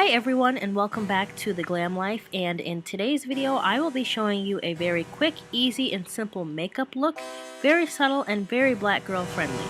everyone, and welcome back to the Glam Life. And in today's video I will be showing you a very quick, easy, and simple makeup look. Very subtle and very black girl friendly.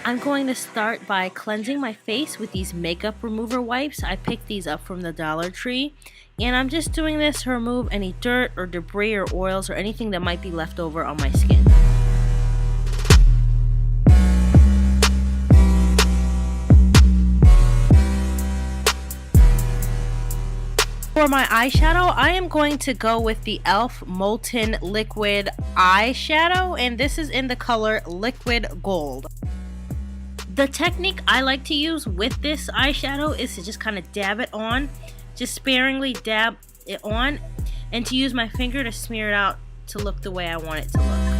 I'm going to start by cleansing my face with these makeup remover wipes. I picked these up from the Dollar Tree, and I'm just doing this to remove any dirt or debris or oils or anything that might be left over on my skin. For my eyeshadow, I am going to go with the e.l.f. Molten Liquid Eyeshadow, and this is in the color Liquid Gold. The technique I like to use with this eyeshadow is to just kind of dab it on, just sparingly dab it on, and to use my finger to smear it out to look the way I want it to look.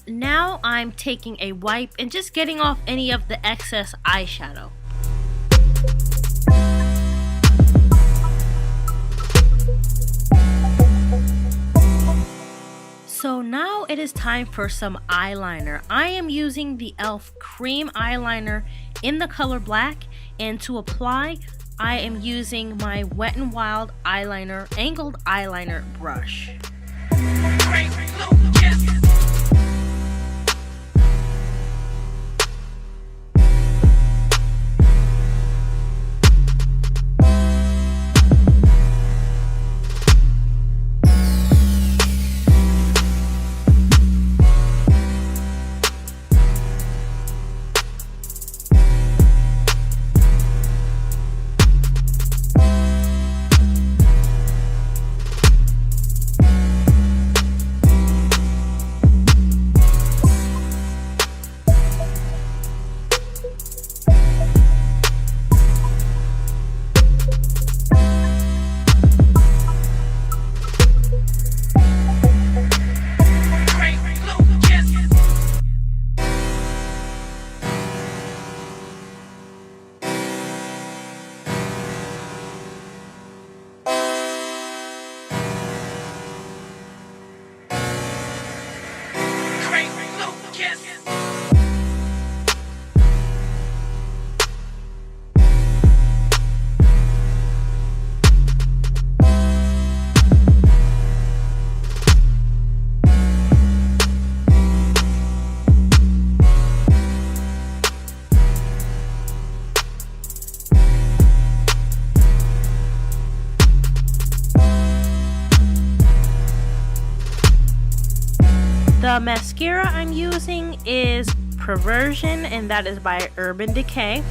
Now I'm taking a wipe and just getting off any of the excess eyeshadow. So now it is time for some eyeliner. I am using the e.l.f. cream eyeliner in the color black, and to apply I am using my Wet n Wild eyeliner, angled eyeliner brush. The mascara I'm using is Perversion, and that is by Urban Decay.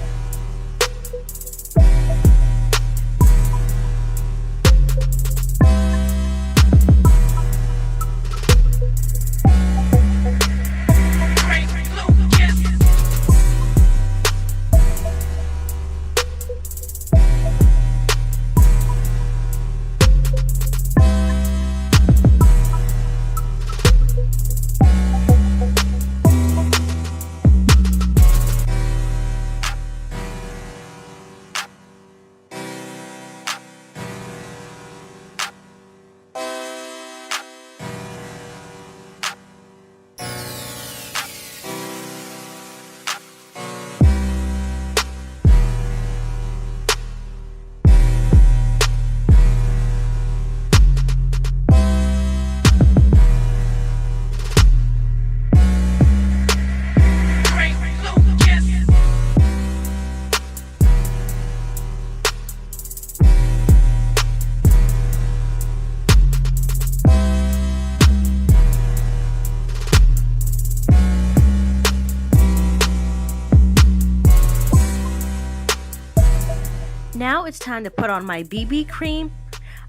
Now it's time to put on my BB cream.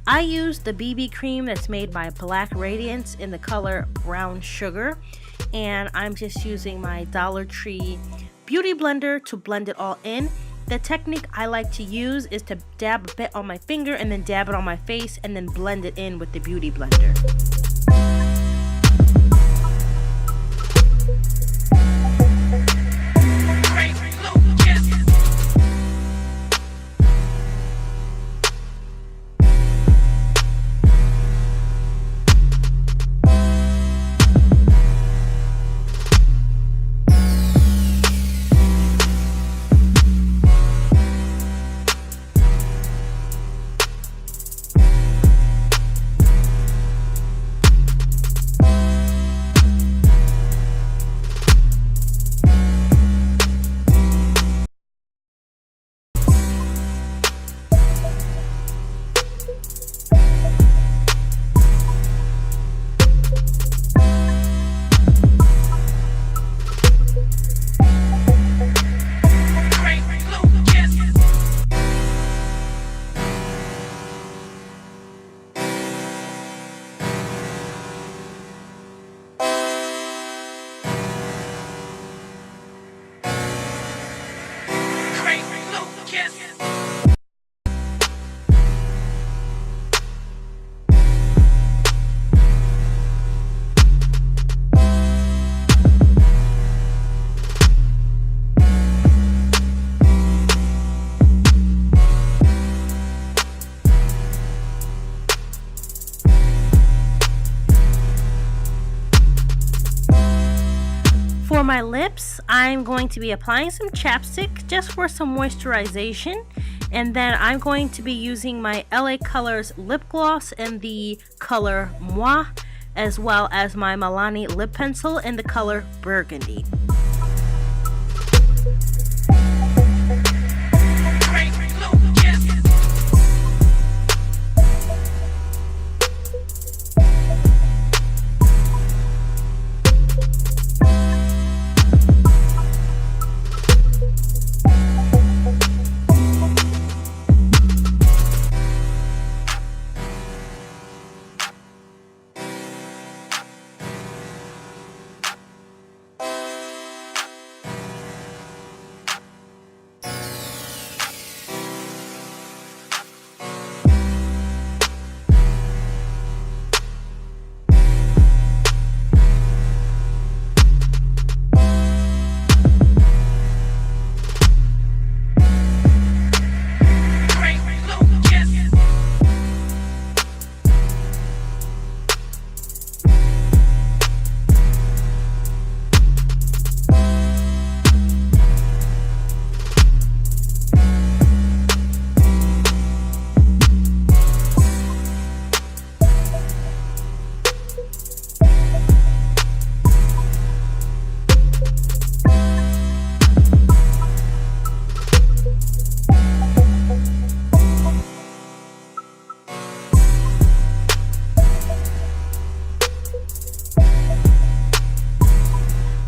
I use the BB cream that's made by Black Radiance in the color Brown Sugar, and I'm just using my Dollar Tree beauty blender to blend it all in. The technique I like to use is to dab a bit on my finger and then dab it on my face and then blend it in with the beauty blender. For my lips, I'm going to be applying some chapstick just for some moisturization, and then I'm going to be using my LA Colors lip gloss in the color Moi, as well as my Milani lip pencil in the color Burgundy.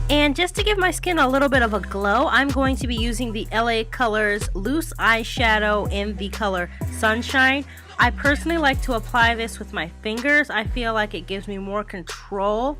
And just to give my skin a little bit of a glow, I'm going to be using the LA Colors loose eyeshadow in the color Sunshine. I personally like to apply this with my fingers. I feel like it gives me more control.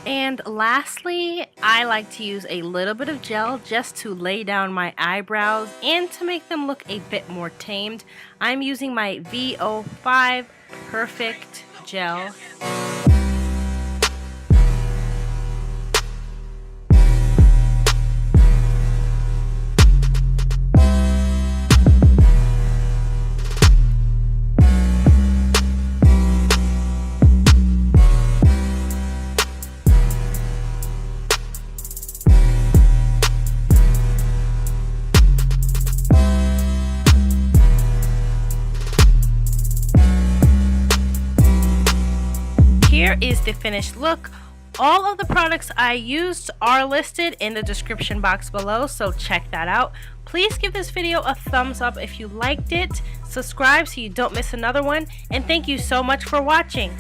And lastly, I like to use a little bit of gel just to lay down my eyebrows and to make them look a bit more tamed. I'm using my VO5 Perfect Gel. here is the finished look. All of the products I used are listed in the description box below, so check that out. Please give this video a thumbs up if you liked it, subscribe so you don't miss another one, and thank you so much for watching.